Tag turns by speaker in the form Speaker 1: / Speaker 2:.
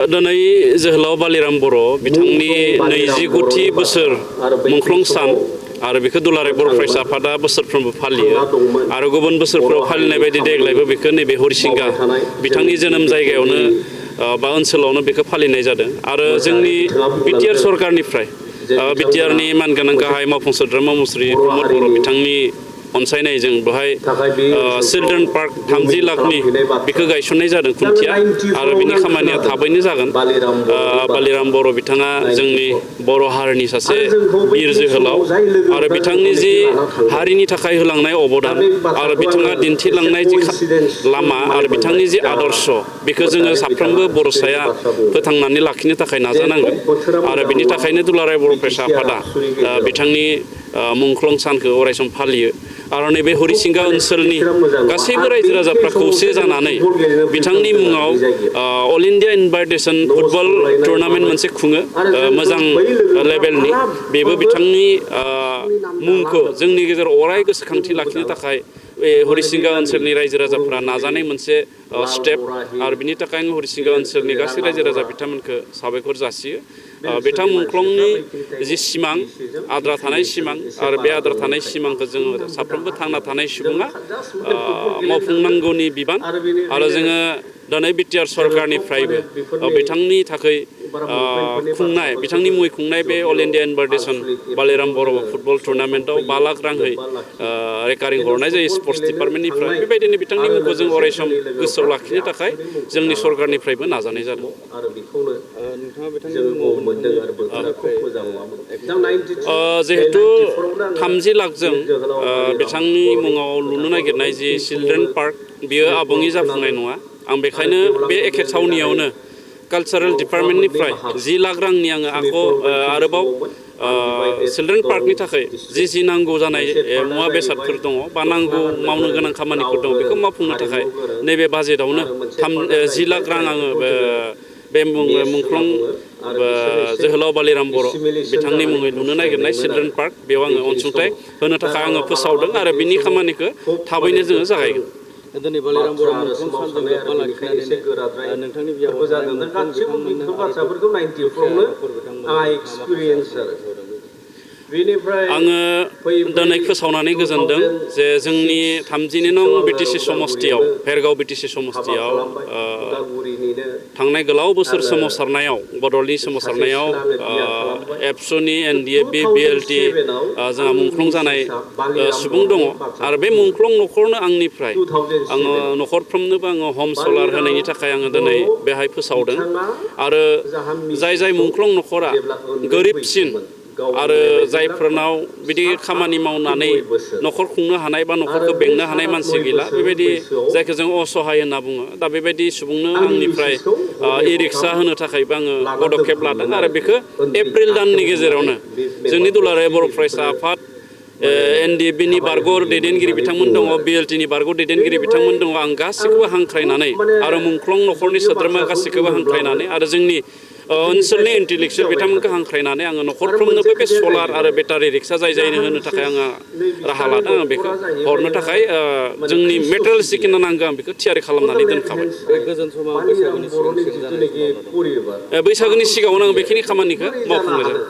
Speaker 1: दिनै जोहोलाव बालिराम बर' बिथांनि 29थि बोसोर मुंख्लं सान आरो बेखौ दुलाराय बर' फरायसा आफादा बोसोरफ्रोमबो फालियो आरो गुबुन बोसोरफोराव फालिनाय बायदि देग्लायबो बेखौ नैबे हरिसिंगा बिथांनि जोनोम जायगायावनो बा ओनसोलावनो बेखौ फालिनाय जादों आरो जोंनि बिटिआर सरकारनिफ्राय बिटिआरनि मानगोनां गाहाय मावफुं सोद्रोमा मुस्रि प्रमद बर' बिथांनि अनसायनायजों बेवहाय चिल्ड्रेन पार्क 30 लाखनि बेखौ गायसननाय जादों खुन्थिया आरो बिनि खामानिया थाबैनो जागोन। बालिराम बर' बिथाङा जोंनि बर' हारिनि सासे बिर जोहोलाव आरो बिथांनि जि हारिनि थाखाय होलांनाय अबदान आरो बिथाङा दिन्थिलांनाय जि लामा आरो बिथांनि जि आदर्श बेखौ जोङो साफ्रोमबो बर'साया फोथांनानै लाखिनो थाखाय नाजानांगोन आरो बिनि थाखायनो दुलाराय बर' फरायसा आफादा बिथांनि मुंख्लं सानखौ अरायसम फालियो आरो नैबे हरिसिंगा ओनसोलनि गासैबो रायजो राजाफ्रा खौसे जानानै बिथांनि मुङाव all India invitation football tournament मोनसे खुङो मोजां लेभेलनि बेबो बिथांनि मुंखौ जोंनि गेजेराव अराय गोसोखांथि लाखिनो थाखाय बे हरिसिंगा ओनसोलनि रायजो राजाफ्रा नाजानाय मोनसे स्टेप आरो बिनि थाखायनो हरिसिंगा ओनसोलनि गासै रायजो राजा बिथांमोनखौ साबायखर जासियो। बिथां मुंख्लंनि जि सिमां आद्रा थानाय सिमां आरो बे आद्रा थानाय सिमांखौ जोङो साफ्रोमबो थांना थानाय सुबुङा मावफुंनांगौनि बिबान आरो जोङो दिनै बिटिआर सरकारनिफ्रायबो बिथांनि थाखाय खुंनाय बिथांनि मुङै खुंनाय बे अल इन्डिया इनभाइटेसन बालिराम बर' फुटबल टुर्नामेन्टआव 5 लाख राङै रेकारिं हरनाय जायो स्पर्ट्स डिपार्टमेन्टनिफ्राय बेबायदिनो बिथांनि मुंखौ जों अरायसम गोसोआव लाखिनो थाखाय जोंनि सरकारनिफ्रायबो नाजानाय जादों। जिहेतु 30 लाखजों बिथांनि मुङाव लुनो नागिरनाय जि चिल्ड्रेन पार्क बियो आबुङै जाफुंनाय नङा आं बेखायनो बे एखे थावनियावनो कालचारेल डिपार्टमेन्टनिफ्राय 10 लाख रांनि आङो आरोबाव चिल्ड्रेन पार्कनि थाखाय जि नांगौ जानाय मुवा बेसादफोर दङ बा नांगौ मावनो गोनां खामानिफोर दङ बेखौ मावफुंनो थाखाय नैबे बाजेटआवनो 10 लाख रां आङो बे मुंख्लं जोहोलाव बालिराम बर' बिथांनि मुङै लुनो नागिरनाय चिल्ड्रेन पार्क बेयाव आङो अनसुंथाइ होनो थाखाय आङो फोसावदों आरो बिनि खामानिखौ थाबैनो जोङो जागायगोन।
Speaker 2: दिनै बालिराम बर' मुंख्लं सानजों लोब्बा लाखिनानै नोंथांनि बियाबाव जानाय गासैबो बेफोर बाथ्राफोरखौ 90फ्रावनो आंहा एक्सपिरियेन्स आरो
Speaker 1: आङो दिनै फोसावनानै गोजोनदों जे जोंनि 32 नं बिटिसि समस्तियाव भेरगाव बिटिसि समस्तियाव थांनाय गोलाव बोसोर सोमावसारनायाव बड'लेण्डनि सोमावसारनायाव एबसुनि एनडिएफबि बिएलटि जोंहा मुंख्लं जानाय सुबुं दङ आरो बे मुंख्लं न'खरनो आंनिफ्राय आङो न'खरफ्रोमनोबो आङो हम सलार होनायनि थाखाय आङो दिनै बेहाय फोसावदों आरो जाय मुंख्लं न'खरा गोरिबसिन आरो जायफोरनाव बिदि खामानि मावनानै न'खर खुंनो हानाय बा न'खरखौ बेंनो हानाय मानसि गैला बेबायदि जायखौ जों असहाय होनना बुङो दा बेबायदि सुबुंनो आंनिफ्राय इ रिक्सा होनो थाखायबो आङो पदक्षेप लादों आरो बेखौ एप्रिल दाननि गेजेरावनो जोंनि दुलाराय बर' फरायसा आफाद एनडिएफबिनि बारग' दैदेनगिरि बिथांमोन दङ बिएलटिनि बारग' दैदेनगिरि बिथांमोन दङ आं गासैखौबो हांख्रायनानै आरो मुंख्लं न'खरनि सोद्रोमा गासैखौबो हांख्रायनानै आरो जोंनि ओनसोलनि इन्टेलेक्सुयेल बिथांमोनखौ हांख्रायनानै आङो न'खरफ्रोमनोबो बे सलार आरो बेटारि रिक्सा जायनो होनो थाखाय आङो राहा लादों आं बेखौ हरनो थाखाय जोंनि मेटेरियेल्स जिखिनि नांगौ आं बेखौ थियारि खालामनानै दोनखाबाय। बैसागोनि सिगाङावनो आं बेखिनि खामानिखौ मावफुंनाय जादों।